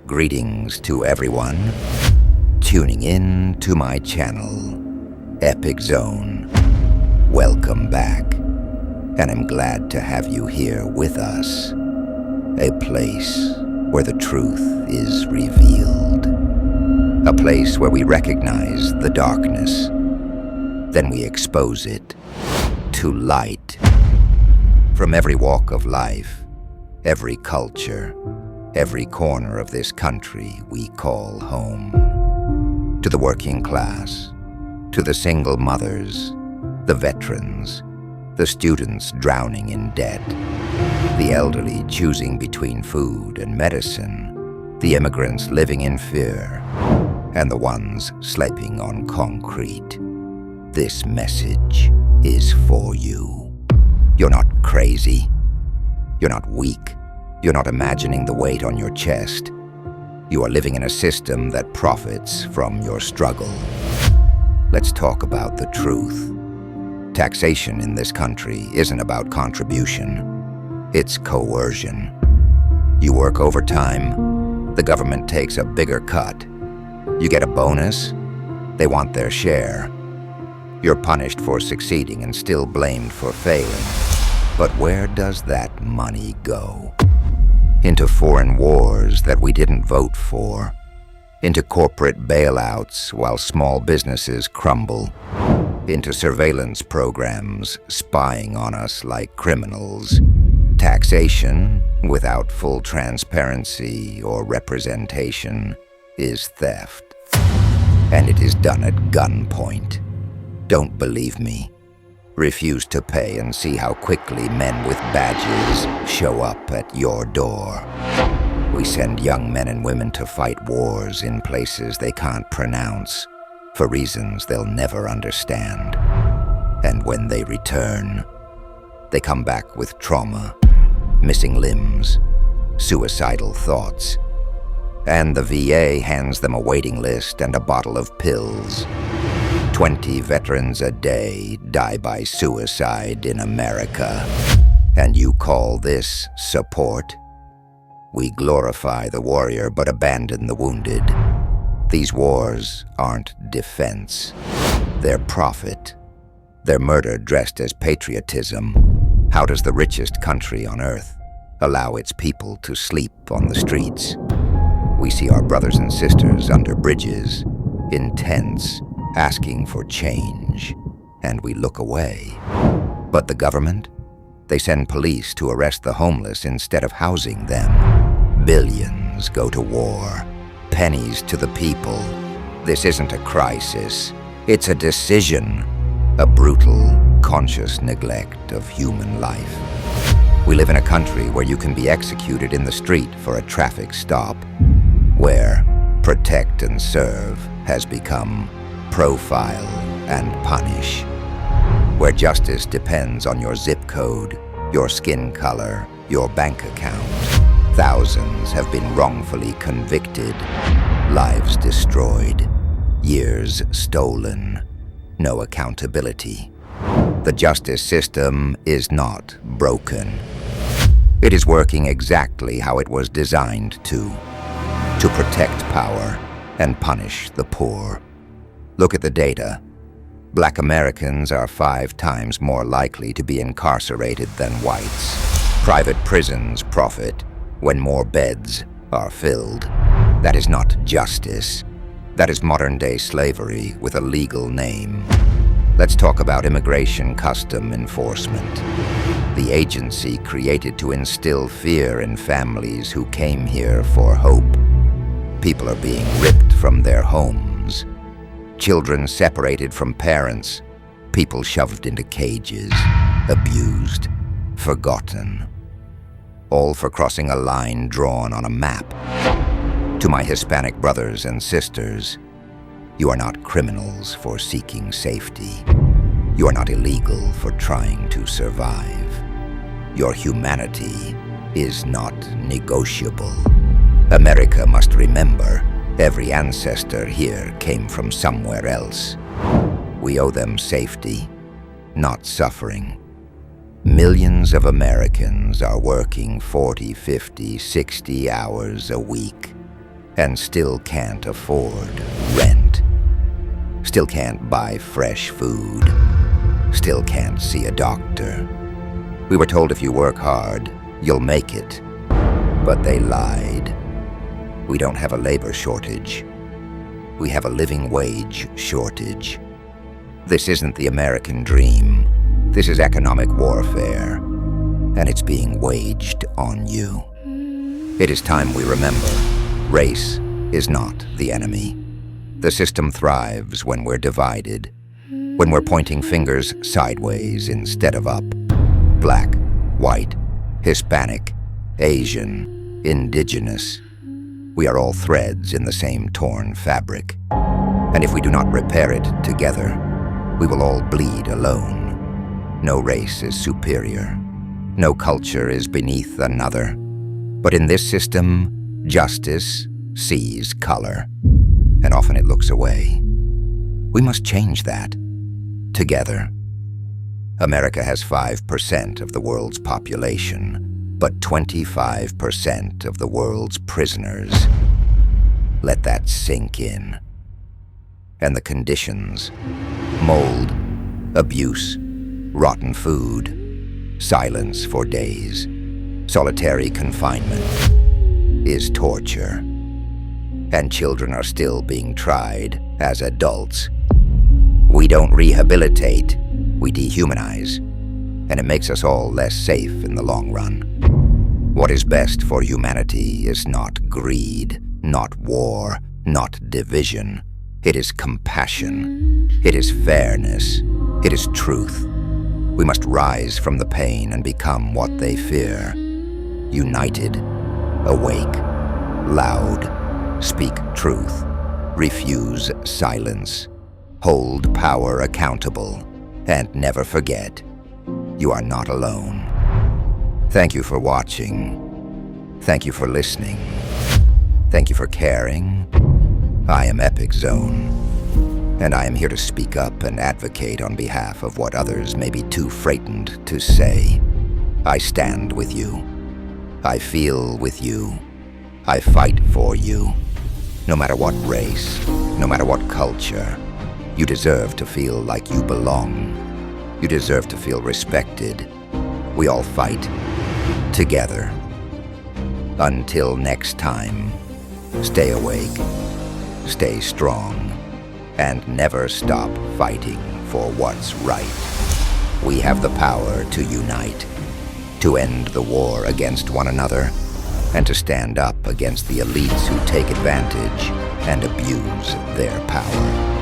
Greetings to everyone tuning in to my channel, Epic Zone. Welcome back, and I'm glad to have you here with us. A place where the truth is revealed. A place where we recognize the darkness, then we expose it to light. From every walk of life, every culture, every corner of this country we call home. To the working class, to the single mothers, the veterans, the students drowning in debt, the elderly choosing between food and medicine, the immigrants living in fear, and the ones sleeping on concrete. This message is for you. You're not crazy. You're not weak. You're not imagining the weight on your chest. You are living in a system that profits from your struggle. Let's talk about the truth. Taxation in this country isn't about contribution. It's coercion. You work overtime, the government takes a bigger cut. You get a bonus, they want their share. You're punished for succeeding and still blamed for failing. But where does that money go? Into foreign wars that we didn't vote for. Into corporate bailouts while small businesses crumble. Into surveillance programs spying on us like criminals. Taxation without full transparency or representation is theft. And it is done at gunpoint. Don't believe me? Refuse to pay and see how quickly men with badges show up at your door. We send young men and women to fight wars in places they can't pronounce, for reasons they'll never understand. And when they return, they come back with trauma, missing limbs, suicidal thoughts. And the VA hands them a waiting list and a bottle of pills. 20 veterans a day die by suicide in America. And you call this support? We glorify the warrior but abandon the wounded. These wars aren't defense. They're profit. They're murder dressed as patriotism. How does the richest country on earth allow its people to sleep on the streets? We see our brothers and sisters under bridges, in tents, asking for change, and we look away. But the government? They send police to arrest the homeless instead of housing them. Billions go to war, pennies to the people. This isn't a crisis, it's a decision, a brutal, conscious neglect of human life. We live in a country where you can be executed in the street for a traffic stop, where protect and serve has become profile and punish, where justice depends on your zip code, your skin color, your bank account. Thousands have been wrongfully convicted, lives destroyed, years stolen, no accountability. The justice system is not broken. It is working exactly how it was designed to protect power and punish the poor. Look at the data. Black Americans are 5 times more likely to be incarcerated than whites. Private prisons profit when more beds are filled. That is not justice. That is modern-day slavery with a legal name. Let's talk about immigration custom enforcement. The agency created to instill fear in families who came here for hope. People are being ripped from their homes. Children separated from parents, people shoved into cages, abused, forgotten. All for crossing a line drawn on a map. To my Hispanic brothers and sisters, you are not criminals for seeking safety. You are not illegal for trying to survive. Your humanity is not negotiable. America must remember, every ancestor here came from somewhere else. We owe them safety, not suffering. Millions of Americans are working 40, 50, 60 hours a week. and still can't afford rent. Still can't buy fresh food. Still can't see a doctor. We were told if you work hard, you'll make it. But they lied. We don't have a labor shortage. We have a living wage shortage. This isn't the American dream. This is economic warfare, and it's being waged on you. It is time we remember, race is not the enemy. The system thrives when we're divided, when we're pointing fingers sideways instead of up. Black, white, Hispanic, Asian, indigenous. We are all threads in the same torn fabric. And if we do not repair it together, we will all bleed alone. No race is superior. No culture is beneath another. But in this system, justice sees color, and often it looks away. We must change that, together. America has 5% of the world's population, but 25% of the world's prisoners. Let that sink in. And the conditions: mold, abuse, rotten food, silence for days, solitary confinement is torture. And children are still being tried as adults. We don't rehabilitate, we dehumanize, and it makes us all less safe in the long run. What is best for humanity is not greed, not war, not division. It is compassion. It is fairness. It is truth. We must rise from the pain and become what they fear. United, awake, loud, speak truth, refuse silence, hold power accountable, and never forget, you are not alone. Thank you for watching. Thank you for listening. Thank you for caring. I am Epic Zone, and I am here to speak up and advocate on behalf of what others may be too frightened to say. I stand with you. I feel with you. I fight for you. No matter what race, no matter what culture, you deserve to feel like you belong. You deserve to feel respected. We all fight together. Until next time, stay awake, stay strong, and never stop fighting for what's right. We have the power to unite, to end the war against one another, and to stand up against the elites who take advantage and abuse their power.